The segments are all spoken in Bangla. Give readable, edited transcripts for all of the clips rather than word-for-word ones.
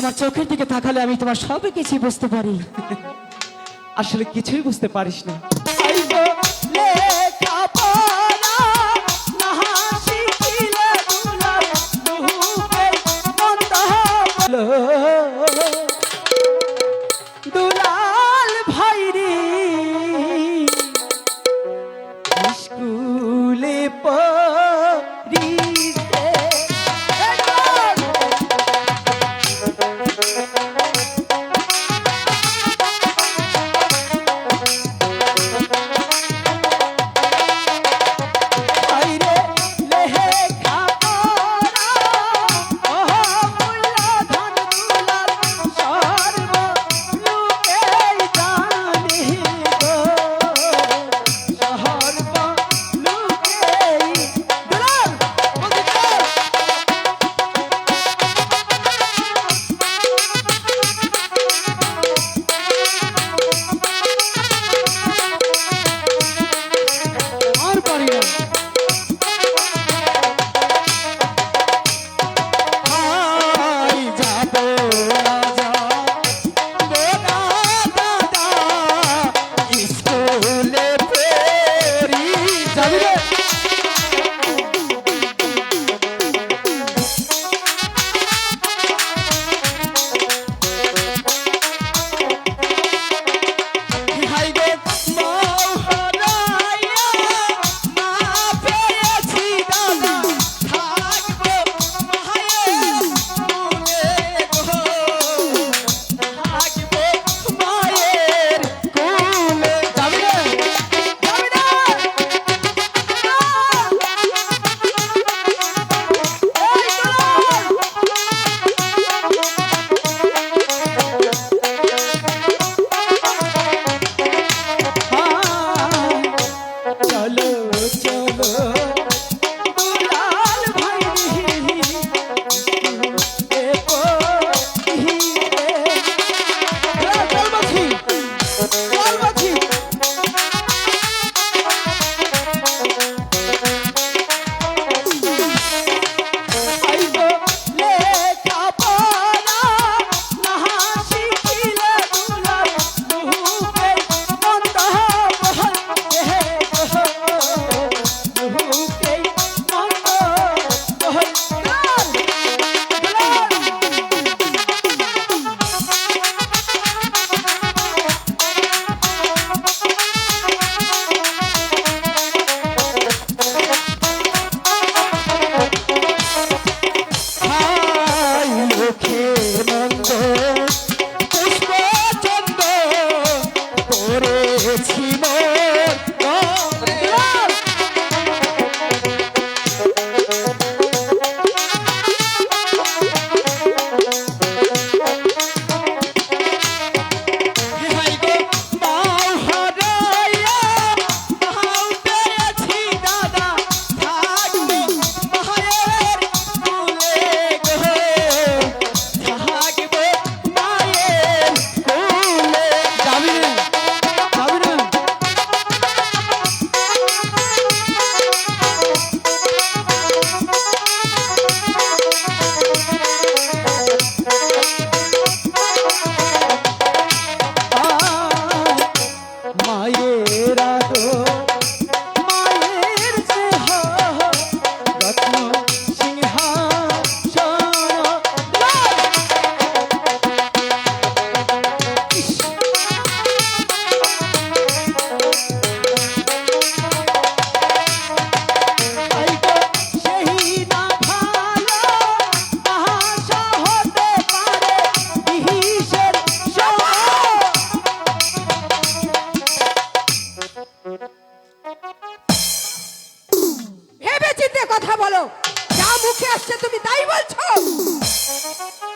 তোমার চোখের দিকে তাকালে আমি তোমার সব কিছু বুঝতে পারি। আসলে কিছুই বুঝতে পারিস না। দুলাল ভাইরি স্কুলে পড়িতে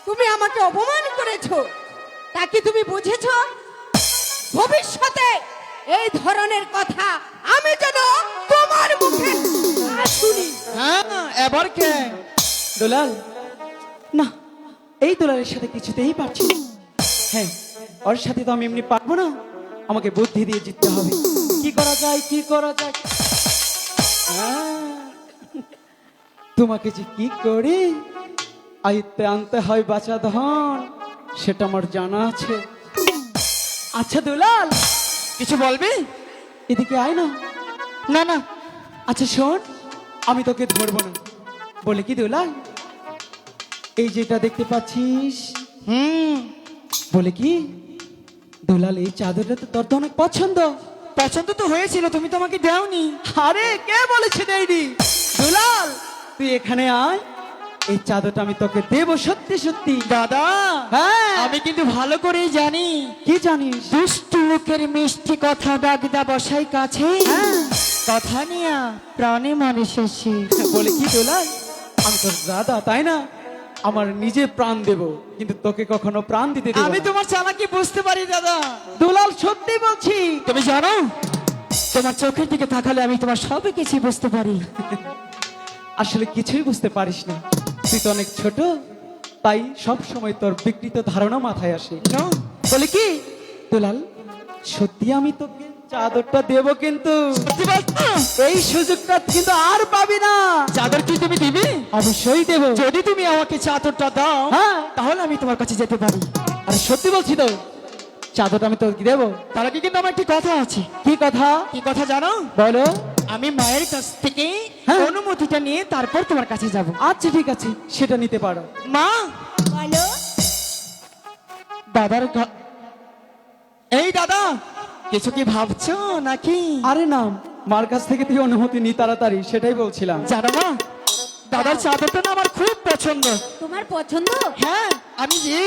তুমি আমাকে অপমান করেছো, তা কি তুমি বুঝেছো? ভবিষ্যতে এই ধরনের কথা আমি যেন তোমার মুখে না শুনি। হ্যাঁ, এবার কে দুলাল? না, এই দুলালের সাথে কিছুতেই পারছি না। হ্যাঁ, ওর সাথে তো আমি এমনি পারবো না, আমাকে বুদ্ধি দিয়ে জিততে হবে। কি করা যায়, কি করা যায়? তোমাকে যে কি করে আয়ত্তে আনতে হয় বাঁচা ধন, সেটা আমার জানা আছে। আচ্ছা দুলাল, কিছু বলবি? এদিকে আয় না। না না, আচ্ছা শোন, আমি তোকে ধরবো না। বলে কি দুলাল, এই যেটা দেখতে পাচ্ছিস, বলে কি দুলাল, এই চাদরটা তো তোর তো অনেক পছন্দ। পছন্দ তো হয়েছিল, তুমি তো আমাকে দাওনি। আরে কে বলেছে দেয়নি? দুলাল তুই এখানে আয়, এই চাদরটা আমি তোকে দেব সত্যি সত্যি। দাদা, হ্যাঁ আমি কিন্তু ভালো করেই জানি কি জানিস? দুষ্টু লোকের মিষ্টি কথা ডাকদা বসাই কাছে, হ্যাঁ। কথা নিয়া প্রাণে মানুষ এসে। বলে কি দুলাল, আমি তোর দাদা তাই না, আমার নিজে প্রাণ দেব, কিন্তু তোকে কখনো প্রাণ দিতে দেব আমি না। তোমার চালাকি বুঝতে পারি দাদা। দুলাল সত্যি বলছি। তুমি জানো, তোমার চোখের দিকে তাকালে আমি তোমার সব কিছু বুঝতে পারি। আসলে কিছুই বুঝতে পারিস না, তুই তো অনেক ছোট, তাই সব সময় তোর বিকৃত ধারণা মাথায় আসে। No? বলে কি দুলাল, সত্যি আমি তোকে চাদরটা দেব, কিন্তু সত্যি বলছো? এই সুযোগটা কিন্তু আর পাবি না। চাদর কি তুমি দিবে? অবশ্যই দেব। যদি তুমি আমাকে চাদরটা দাও, হ্যাঁ। তাহলে আমি তোমার কাছে যেতে পারি। আরে সত্যি বলছি তো, চাদরটা আমি তোকে দেব। তার আগে কিন্তু আমার একটি কথা আছে। কি কথা? কি কথা জানো? বলো। আমি মায়ের কাছ থেকে হ্যাঁ। অনুমতিটা নিয়ে তারপর তোমার কাছে যাব। আচ্ছা ঠিক আছে, সেটা নিতে পারো। মা, বলো। দাদার এই দাদা, কিছু কি ভাবছো নাকি? আরে না, মার কাছ থেকে তুই অনুমতি নি তাড়াতাড়ি, সেটাই বলছিলাম। জানো না, দাদার চাদরটা না আমার খুব পছন্দ। তোমার পছন্দ? হ্যাঁ, আমি যে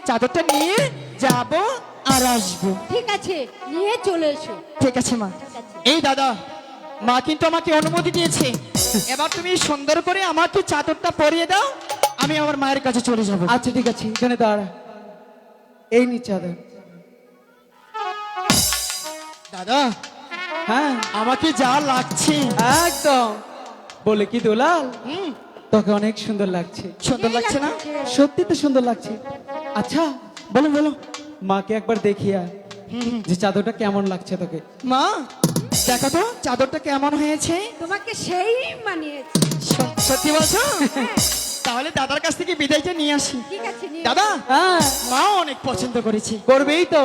চাদরটা নিয়ে যাব আর আসবো। ঠিক আছে, নিয়ে চলে এসো। ঠিক আছে মা। ঠিক আছে। এই দাদা, মা কিন্তু আমাকে অনুমতি দিয়েছে, এবার তুমি সুন্দর করে আমাকে চাদরটা পরিয়ে দাও, আমি আমার মায়ের কাছে চলে যাব। আচ্ছা ঠিক আছে, এখানে দাঁড়া, এই নি চাদর। দাদা, হ্যাঁ আমাকে যা লাগছে, একদম। বলে কি দুলাল, হুম, তোকে অনেক সুন্দর লাগছে। সুন্দর লাগছে না? সত্যি তো সুন্দর লাগছে। আচ্ছা বলো বলো। মাকে একবার দেখিয়া যে চাদরটা কেমন লাগছে তোকে। মা, দেখো তো চাদরটা কেমন হয়েছে। তোমাকে সেই মানিয়েছে। সত্যি বলছো? তাহলে দাদার কাছ থেকে বিদায়টা নিয়ে আসি। ঠিক আছে, নিয়ে দাদা, হ্যাঁ মা অনেক পছন্দ করেছে। করবেই তো,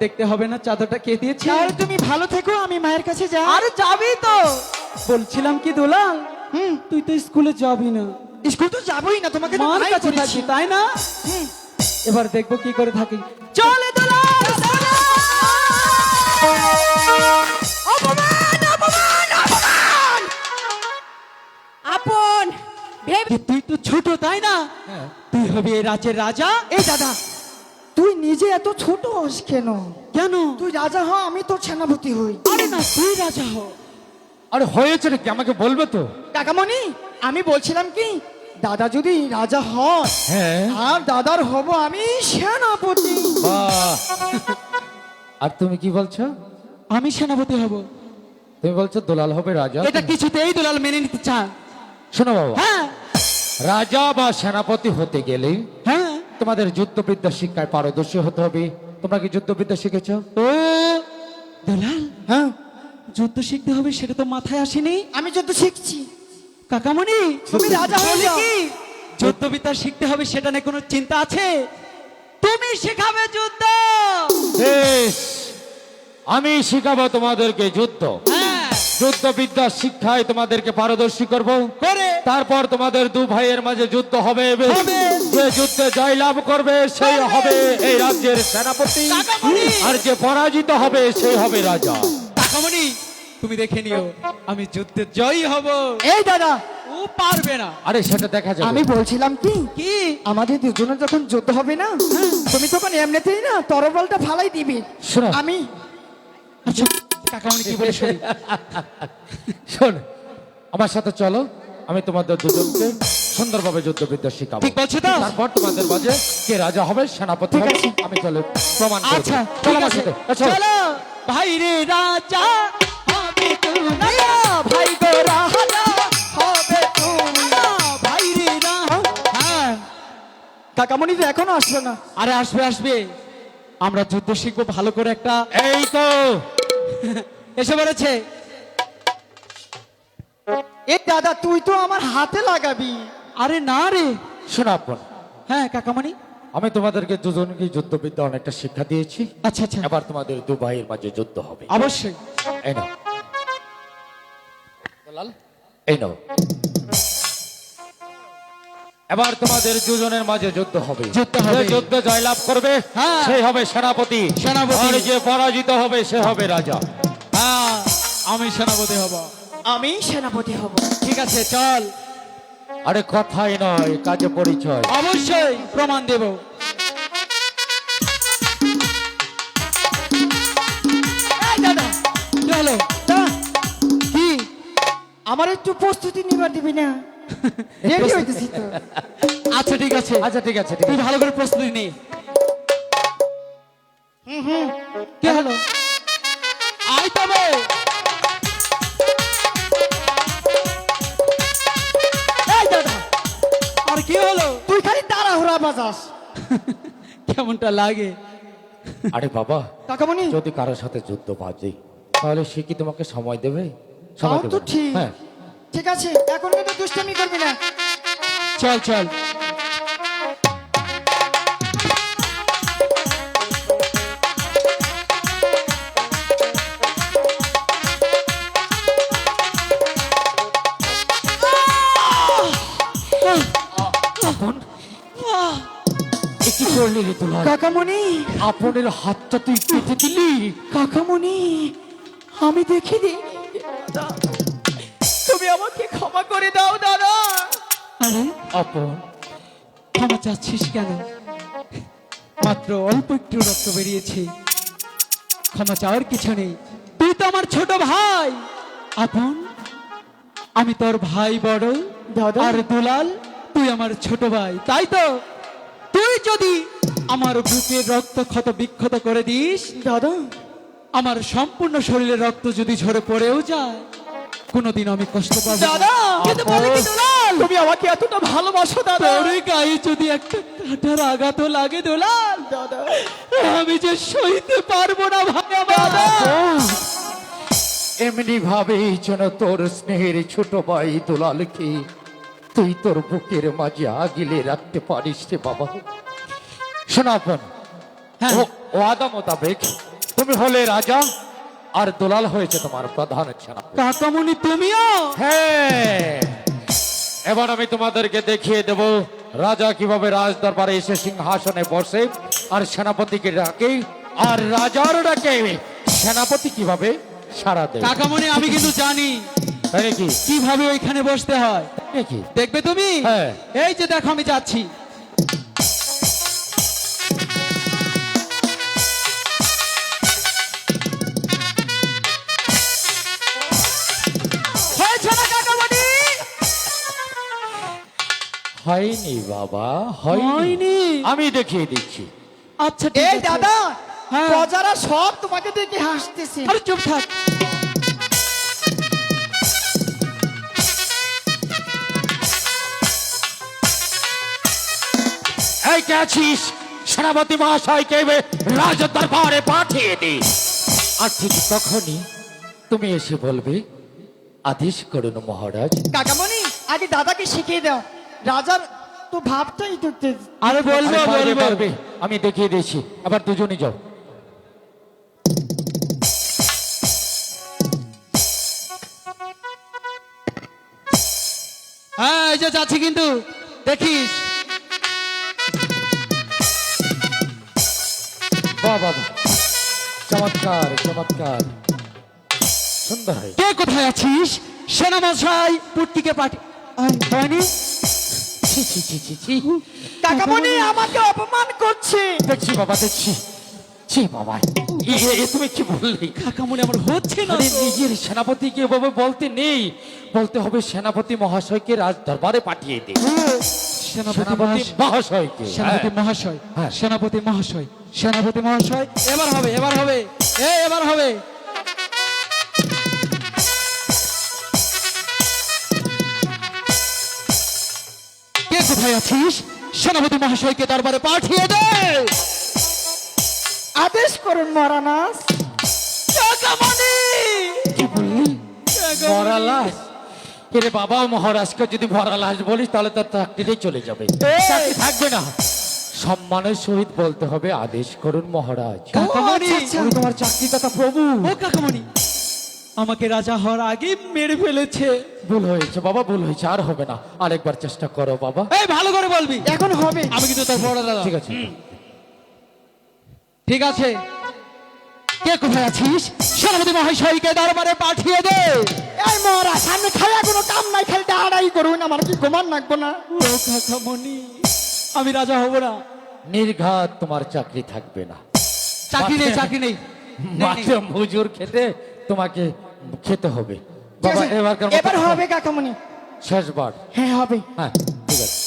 দেখতে হবে না চাদরটা কে দিয়েছে। তাহলে তুমি ভালো থেকো, আমি মায়ের কাছে যাই। আরে যাবি তো? বলছিলাম কি দুলাল, হুম, তুই তো স্কুলে যাবি না, স্কুল তো যাবোই না, তোমাকে তো মার ভাই কাছে করেছি। থাকবি তাই না? হুম। এবার দেখবো কি করে থাকি। চলে দুলাল। অপমান, অপমান, অপমান! আপন ভেবে যে তুই তো ছোট তাই না, তুই হবি এই রাজ্যের রাজা। এই দাদা, তুই নিজে এত ছোট হস কেন? কেন? তুই রাজা হ, আমি তো সেনাপতি হই। আরে না, তুই রাজা হ। আরে হয়েছে নাকি আমাকে বলবে তো? কাকামণি, আমি বলছিলাম কি, দাদা যদি রাজা হয়, হ্যাঁ। আর দাদার হব আমি সেনাপতি। বাহ! আর তুমি কি বলছো? আমি সেনাপতি হব। তুমি বলছো দুলাল হবে রাজা? এটা কিছুতেই দুলাল মেনে নিতে চান। শোনো বাবা, হ্যাঁ রাজা বা সেনাপতি হতে গেলে হ্যাঁ। তোমাদের যুদ্ধবিদ্যা শিক্ষায় পারদর্শী হতে হবে। তোমরা কি যুদ্ধবিদ্যা শিখেছো? ও দুলাল, হ্যাঁ, যুদ্ধ শিখতে হবে সেটা তো মাথায় আসেনি। আমি যত শিখছি। কাকামণি, তুমি রাজা হয়ে বলি যাও। কি, যুদ্ধবিদ্যা শিখতে হবে সেটা নিয়ে কোনো চিন্তা আছে? তুমি শেখাবে যুদ্ধ। বেশ, আমি শিখাবো তোমাদেরকে যুদ্ধ। হ্যাঁ যুদ্ধবিদ্যা শিক্ষায় তোমাদেরকে পারদর্শী করব। করে তারপর তোমাদের দু ভাইয়ের মাঝে যুদ্ধ হবে। হবে। যে যুদ্ধে জয়লাভ করবে সেই হবে এই রাজ্যের সেনাপতি, কাকামণি। আর যে পরাজিত হবে সেই হবে রাজা। কাকামণি, তুমি দেখে নিও, আমি যুদ্ধে জয়ী হব। এই দাদা, ও পারবে না। আরে সেটা দেখা যাবে। আমি বলছিলাম কি, কি? আমাদের দুজনের যখন যুদ্ধ হবে না, তুমি তখন এমনিতেই না তরবালটা ফালাই দিবি। শোনো। আমি আচ্ছা কাকামণি কি বলে শুনি। শোন, আমার সাথে চলো, আমি তোমাদের দুজনকে সুন্দরভাবে যুদ্ধবিদ্যা শিখাবো। ঠিক বলছো তো? তারপর তোমাদের মাঝে কে রাজা হবে সেনাপতি ঠিক হবে আছে। আমি চলে প্রমাণ করব। আচ্ছা চলো ঠিক আমার আছে, সাথে। চলো। চলো ভাই রে রাজা হবে তুমি, ভাই গো রাজা হবে তুমি, ভাই রে রাজা। হ্যাঁ কাকামণি তো এখনো আসলো না। আরে আসবে আসবে, আমরা যুদ্ধ শিখবো ভালো করে একটা। এই তো এসে বলেছে। এ দাদা, তুই তো আমার হাতে লাগাবি। আরে না রে, শোনো আপন, হ্যাঁ কাকামণি। আমি তোমাদেরকে দুজনকে যুদ্ধবিদ্যা অনেকটা শিক্ষা দিয়েছি। আচ্ছা আচ্ছা, এবার তোমাদের দু ভাইয়ের মাঝে যুদ্ধ হবে। অবশ্যই। এই নাও দুলাল, এই নাও। এবার তোমাদের দুজনের মাঝে যুদ্ধ হবে। যুদ্ধ হবে। যে যুদ্ধে জয়লাভ করবে হ্যাঁ। সেই হবে সেনাপতি। সেনাপতি। আর যে পরাজিত হবে সে হবে রাজা। হ্যাঁ, আমি সেনাপতি হব। আমি সেনাপতি হব। ঠিক আছে, চল। আরে কথাই নয়, কাজে পরিচয়। অবশ্যই প্রমাণ দেব। এই দাদা, কি হলো? কি আমার একটু প্রস্তুতি নিবার দিবি না? রেডি হইতেছি তো। আচ্ছা ঠিক আছে, আচ্ছা ঠিক আছে, ঠিক তুই আছে। ভালো করে প্রস্তুতি নে। কি হলো? আয় তবে। এই দাদা, আর কি হলো? তুই খালি তাড়াহুড়া বাজাস। কেমনটা লাগে? আরে বাবা, কাকামণি, যদি কারোর সাথে যুদ্ধ বাজে তাহলে সে কি তোমাকে সময় দেবে? সময় তাও দেবে তো না। ঠিক। হ্যাঁ, ঠিক আছে, এখন কিন্তু দুষ্টামি করবি না। চল চল। এ কি করলি রে দুলাল? কাকামণি, আপনের হাতটা তুই কেটে দিলি। কাকামণি, আমি দেখিনি। তুমি আমাকে ক্ষমা করে দাও দাদা। আরে আপন, ক্ষমা চাচ্ছিস কেন? মাত্র অল্প একটু রক্ত বেরিয়েছে, ক্ষমা চাওয়ার কিছু নেই। তুই তো আমার ছোট ভাই। আপন, আমি তোর ভাই বড়, দাদা। আর দুলাল তুই আমার ছোট ভাই, তাই তো? তুই যদি আমার বুকের রক্ত ক্ষত বিক্ষত করে দিস, দাদা, আমার সম্পূর্ণ শরীরের রক্ত যদি ঝরে পড়েও যায়, কোনোদিন আমি কষ্ট পাবো না। দাদা, কিন্তু বলে কি দুলাল, তুমি আমাকে এতটা ভালোবাসো দাদা। তোর গায়ে যদি একটা কাঁটার আঘাতও লাগে দুলাল, দাদা, আমি যে সইতে পারবো না ভাই আমার। এমনি ভাবেই যেন তোর স্নেহের ছোট ভাই দুলালকে তুই তোর বুকের মাঝে আগিলে রাখতে পারিস রে বাবা। শোনো আপন, হ্যাঁ। ওয়াদা মোতাবেক তুমি হলে রাজা আর দুলাল হয়েছে তোমার প্রধান সেনাপতি। কাকামণি তুমিও? হ্যাঁ, এবার আমি তোমাদেরকে দেখিয়ে দেব রাজা কিভাবে রাজ দরবারে এসে সিংহাসনে বসে আর সেনাপতিকে ডাকে, আর রাজার ডাকে সেনাপতি কিভাবে সারা দেয়। কাকামণি আমি কিন্তু জানি তাই নাকি? কিভাবে ওইখানে বসতে হয়। নাকি? দেখবে তুমি? হ্যাঁ। এই যে দেখো আমি যাচ্ছি। হয়েছে না কাকামণি? হয়নি বাবা, হয়নি। হয়নি? আমি দেখিয়ে দিচ্ছি। আচ্ছা ঠিক এই আছে। দাদা, হ্যাঁ। প্রজারা সব তোমাকে দেখে হাসতেছে। আরে চুপ থাক। এই কে আছিস? সেনাপতি মহাশয়কে রাজ দরবারে পাঠিয়ে দে। আর ঠিক তখনই তুমি এসে বলবে, আদেশ করুন মহারাজ। কাকামণি, আগে দাদাকে শিখিয়ে দাও। রাজার তো ভাবটাই দেখতে। আরে বলবো আরে পারবে, বলবো। পারবে। আমি দেখিয়ে দিয়েছি, আবার দুজনই যাও। হ্যাঁ এই যে যাচ্ছি, কিন্তু দেখিস। বাহ বাবা, চমৎকার চমৎকার, সুন্দর হয়। কে কোথায় আছিস? সেনামশাই পুটকিকে পাঠি হয়নি? ছি ছি ছি ছি ছি। কাকামণি আমাকে অপমান করছে। দেখছি বাবা, দেখছি। ছি বাবা, এ তুমি কি বললি? কাকামণি আমার হচ্ছে না আরে তো। নিজের সেনাপতিকে এভাবে বলতে নেই, বলতে হবে সেনাপতি মহাশয়কে রাজ দরবারে পাঠিয়ে দে। সেনাপতি সেনাপতি মহাশয়, মহাশয়কে। সেনাপতি হ্যাঁ। মহাশয়, হ্যাঁ। সেনাপতি মহাশয়, সেনাপতি মহাশয়। এবার হবে, এবার হবে, এবার হবে। কে কোথায় আছিস? সেনাপতি মহাশয়কে দরবারে পাঠিয়ে দে। আদেশ করুন মহারাজ। কাকামণি! কি বললি? কাকামণি! মরা লাশ? এরে বাবা, মহারাজকে যদি ভরা লাশ বলিস তাহলে তার চাকরিটাই চলে যাবে, চাকরি থাকবে না। সম্মানের সহিত বলতে হবে, আদেশ করুন মহারাজ। কাকামণি, আমি তোমার চাকরিদাতা প্রভু। ও কাকামণি, আমাকে রাজা হওয়ার আগে মেরে ফেলেছে। ভুল হয়েছে বাবা, ভুল হয়েছে, আর হবে না। আরেকবার চেষ্টা করো বাবা। এই ভালো করে বলবি, এখন হবে। আমি কিন্তু তোর বড় দাদা। ঠিক আছে। ঠিক আছে, কে কোথায় আছিস? সেনাপতি মহাশয়কে দরবারে পাঠিয়ে দে। এই মহারাজ, সামনে খায়া কোনো কাম নাই, খালি আড়াই করুন, আমার কি ঘুমান লাগবো না? ও কাকামণি, আমি রাজা হব না। নির্ঘাত তোমার চাকরি থাকবে না। চাকরি নেই, চাকরি নেই। মাত্র মজুর খেতে তোমাকে খেতে হবে ঠিক বাবা। আছে, এবারকার মতো এবার হবে কাকামণি। শেষবার। হ্যাঁ হবে। হ্যাঁ ঠিক আছে।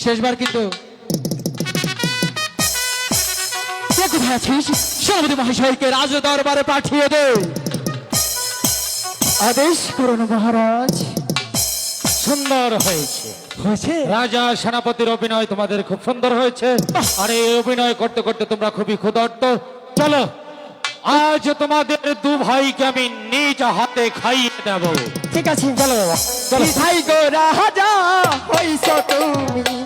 শেষবার কিন্তু। কে কোথায় আছিস? সেনাপতি মহাশয়কে রাজ দরবারে পাঠিয়ে দে। আদেশ করুন মহারাজ। সুন্দর হয়েছে হয়েছে? রাজা সেনাপতির অভিনয় তোমাদের খুব সুন্দর হয়েছে। আর এই অভিনয় করতে করতে তোমরা খুবই ক্ষুধার্ত। চলো, আজ তোমাদের দু ভাইকে আমি নিজ হাতে খাইয়ে দেব। ঠিক আছে, চলো বাবা, চলো। ভাই গো রাজা হইছ তুমি।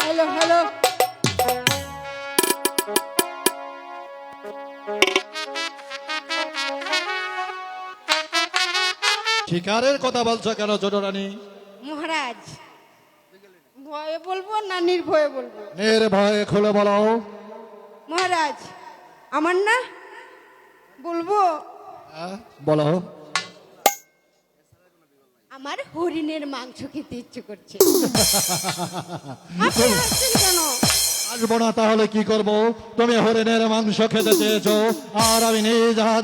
হ্যালো হ্যালো, শিকারের কথা বলছো কেন ছোটরানী? মহারাজ, ভয়ে বলবো না নির্ভয়ে বলবো? নির্ভয়ে খুলে বলো। মহারাজ, আমার না বলবো, বলো। আমার হরিণের মাংস খেতে ইচ্ছে করছে। আপনি হাসছেন কেন? আসবো না তাহলে কি করব? তুমি হরিণের মাংস খেতে চেয়েছো, আর আমি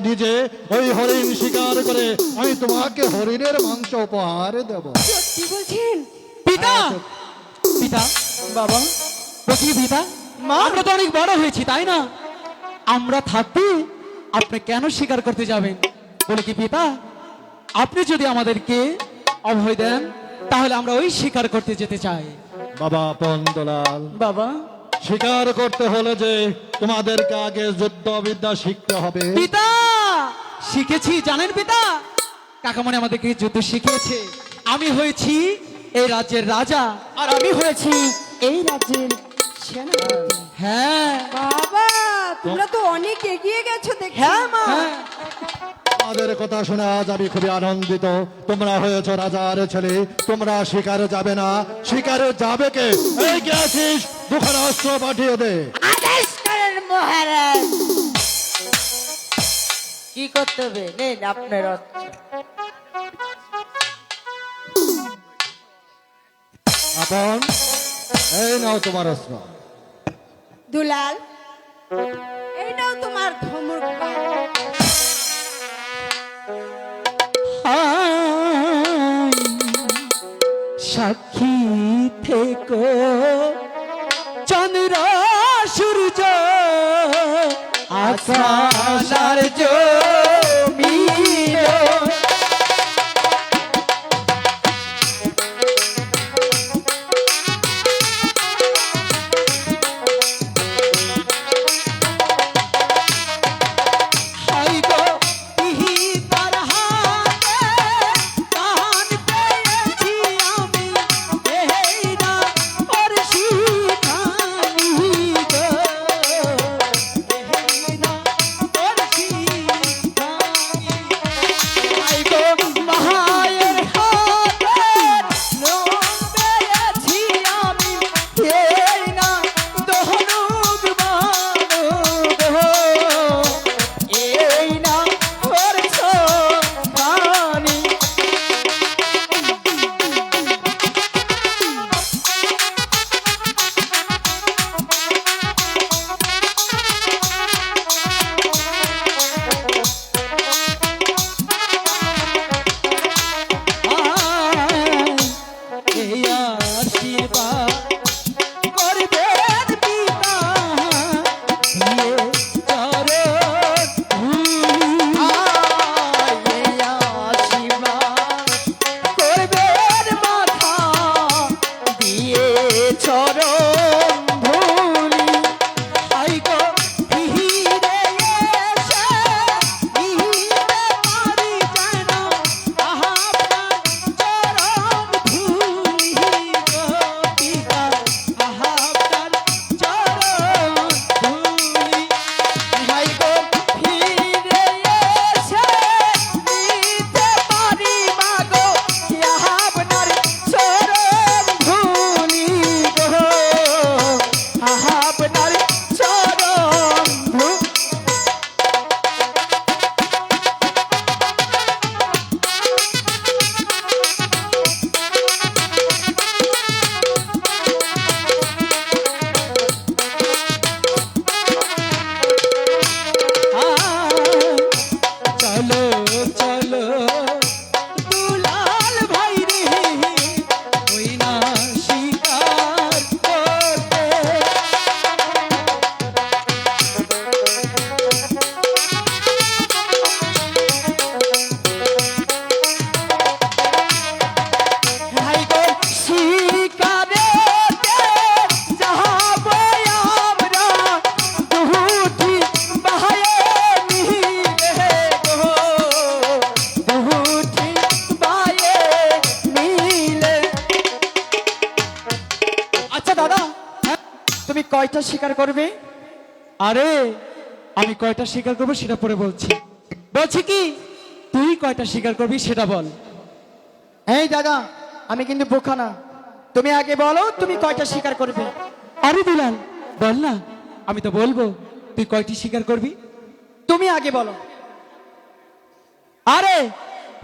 নিজে ওই হরিণ শিকার করে আমি তোমাকে হরিণের মাংস উপহার দেব। সত্যি বলছেন? পিতা, পিতা, বাবা, বলছি পিতা, আমরা তো অনেক বড় হয়েছি, তাই না? আমরা থাকতে আপনি কেন শিকার করতে যাবেন? বলে কি পিতা, আপনি যদি আমাদেরকে অভয় দেন তাহলে আমরা ওই শিকার করতে যেতে চাই। বাবা পন্দলাল, বাবা, শিকার করতে হলে যে তোমাদেরকে আগে যুদ্ধবিদ্যা শিখতে হবে। পিতা, শিখেছি জানেন পিতা, কাকামণি আমাদেরকে যুদ্ধ শিখিয়েছে। আমি হয়েছি এই রাজ্যের রাজা। আর আমি হয়েছি এই রাজ্যের সেনাপতি। হ্যাঁ বাবা, তোমরা তো অনেক এগিয়ে গেছো দেখছি। হ্যাঁ মা। হ্যাঁ, তোমাদের কথা শুনে আজ আমি খুবই আনন্দিত। তোমরা হয়েছ রাজার ছেলে, তোমরা শিকারে যাবে না, শিকারে যাবে কে? এই কে আছিস? দুখানা অস্ত্র পাঠিয়ে দে। আদেশ করেন মহারাজ। কি করতে হবে? নেন আপনার অস্ত্র। আপন, এই নাও তোমার অস্ত্র। দুলাল, এই নাও তোমার ধমক বাণ। আই, সাক্ষী থেকো চন্দ্র সূর্য আকাশ আর জমিন। হাই গো ইহি তার হাতে কান পেয়েছি আমি, এই না ওর শিখানি গো, এই না কয়টা শিকার করবে? আরে আমি কয়টা শিকার করবো সেটা পরে বলছি। বলছি কি তুই কয়টা শিকার করবি সেটা বল। এই দাদা, আমি কিন্তু বোকা না, তুমি আগে বলো তুমি কয়টা শিকার করবে। আরে দুলাল বল না, আমি তো বলবো তুই কয়টি শিকার করবি, তুমি আগে বলো। আরে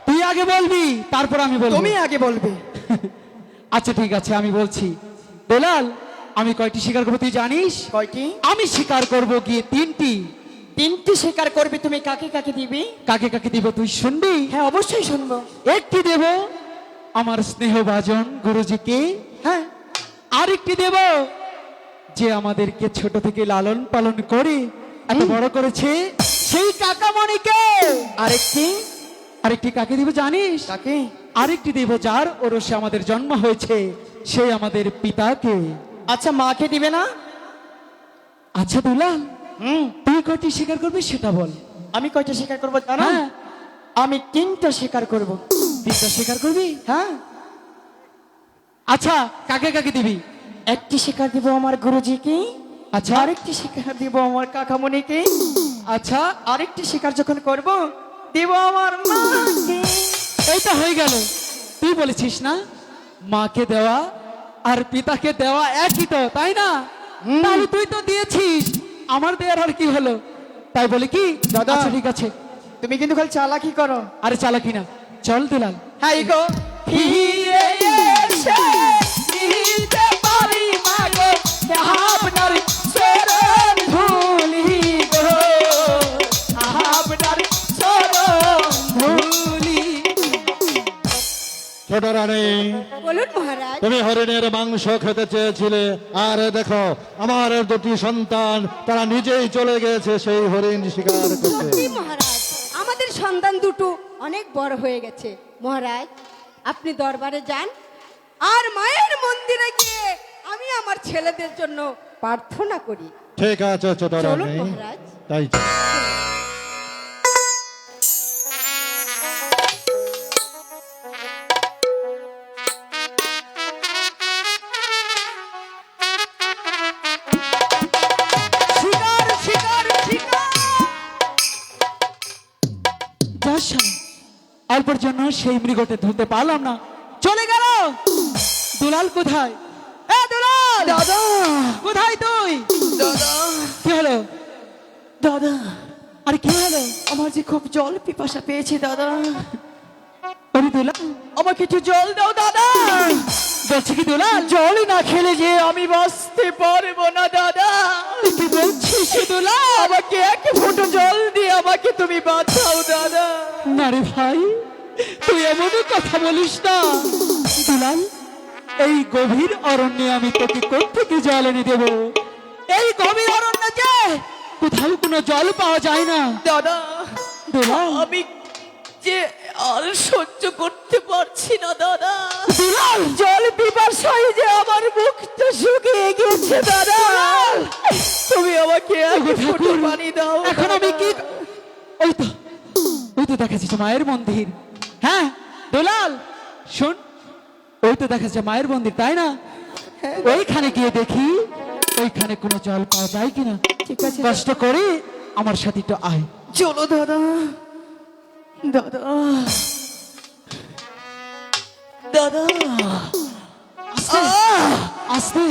তুই আগে বলবি তারপর আমি বলবো। তুমি আগে বলবে। আচ্ছা ঠিক আছে আমি বলছি। দুলাল আমি কয়টি শিকার করবো তুই জানিস? কয়টি? আমি শিকার করব গিয়ে 3টি। 3টি শিকার করবি, তুমি কাকে কাকে দিবি? কাকে কাকে দিব তুই শুনবি? হ্যাঁ অবশ্যই শুনবো। একটি দেব আমার স্নেহভাজন গুরুজিকে, হ্যাঁ। আরেকটি দেব যে আমাদেরকে ছোট থেকে লালন পালন করে এত বড় করেছে সেই কাকামণিকে। আরেকটি কাকে দিব জানিস? কাকে? আরেকটি দেব যার ওরসে আমাদের জন্ম হয়েছে, সেই আমাদের পিতাকে। আচ্ছা মাকে দিবে না? আচ্ছা দুলাল তুই কয়টি শিকার করবি সেটা বল। আমি কয়টা শিকার করবো জানো? আমি 3টা শিকার করব। 3টা শিকার করবি? হ্যাঁ। আচ্ছা কাকে কাকে দিবি? একটি শিকার দিব আমার গুরুজিকে। আচ্ছা আরেকটি শিকার দিব আমার কাকামণিকে। আচ্ছা আরেকটি শিকার যখন করব দিব আমার মাকে। এইটা হয়ে গেল। তুই বলেছিস না মাকে দেওয়া আর পিতাকে দেওয়া একই তো, তাই না? তাহলে তুই তো দিয়েছিস, আমার দেওয়ার আর কি হলো? তাই বলে কি দাদা? আচ্ছা ঠিক আছে, তুমি কিন্তু খালি চালাকি করো। আরে চালাকি না, চল দুলাল। হ্যাঁ ইগো ফিরে এসে নিতে পারি মাগো আপনার চরণ ধুলি গো, আপনার চরণ ধুলি। ছোট রানী, বলুন মহারাজ। তুমি হরিণের মাংস খেতে চেয়েছিলে, আর দেখো আমার 2টি সন্তান তারা নিজেই চলে গেছে সেই হরিণ শিকার করতে। সত্যি মহারাজ, আমাদের সন্তান দুটো অনেক বড় হয়ে গেছে। মহারাজ আপনি দরবারে যান, আর মায়ের মন্দিরে গিয়ে আমি আমার ছেলেদের জন্য প্রার্থনা করি। ঠিক আছে ছোট চলুন রানী, মহারাজ। তাই শিকার শিকার শিকার। যাস শালা, অল্পের জন্য সেই মৃগকে ধরতে পারলাম না, চলে গেল। দুলাল কোথায়? এ দুলাল দাদা, কোথায় তুই? দাদা কি হলো? দাদা আরে কি হলো? আমার যে খুব জল পিপাসা পেয়েছে দাদা। আরে দুলাল আমাকে একটু জল দাও দাদা। বলছি কি দুলাল, জল না খেলে যে আমি বাঁচতে পারবো না দাদা। কি বলছিস দুলাল? আমাকে এক ফোঁটা জল দিয়ে আমাকে তুমি বাঁচাও দাদা। না রে ভাই, তুই এমনও কথা বলিস না দুলাল। এই গভীর অরণ্যে আমি তোকে কোত্থেকে জল এনে দেব? এই গভীর অরণ্যে যে কোথাও কোনো জল পাওয়া যায় না দাদা। দুলাল আমি যে আর সহ্য করতে পারছি না দাদা। দুলাল জল পিপাসায় যে আমার মুখটা শুকিয়ে গেছে দাদা। তুমি আমাকে এক ফোঁটা পানি দাও। এখন আমি কি? ওই তো দেখা যাচ্ছে মায়ের মন্দির। হ্যাঁ দুলাল শোন, ওই তো দেখা যাচ্ছে মায়ের মন্দির, তাই না? ওইখানে গিয়ে দেখি ওইখানে কোনো জল পাওয়া যায় কিনা। ঠিক আছে, কষ্ট করে আমার সাথে একটু আয়। চলো দাদা। দাদা দাদা আস্তে আস্তে।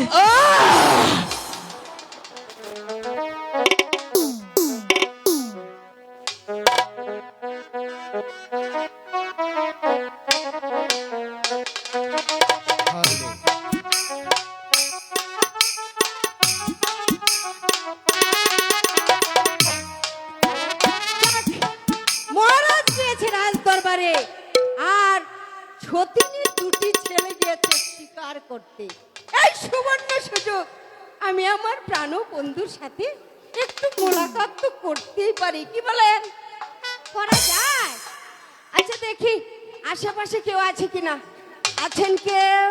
মহারাজ গিয়েছে রাজ দরবারে, আর সতীনের 2টি ছেলে গিয়েছে শিকার করতে। এই সুবর্ণ সুযোগ, আমি আমার প্রাণ বন্ধুর সাথে একটু মোলাকাত তো করতেই পারি, কি বলেন? করা যায়। আচ্ছা দেখি আশেপাশে কেউ আছে কিনা। আছেন কেউ?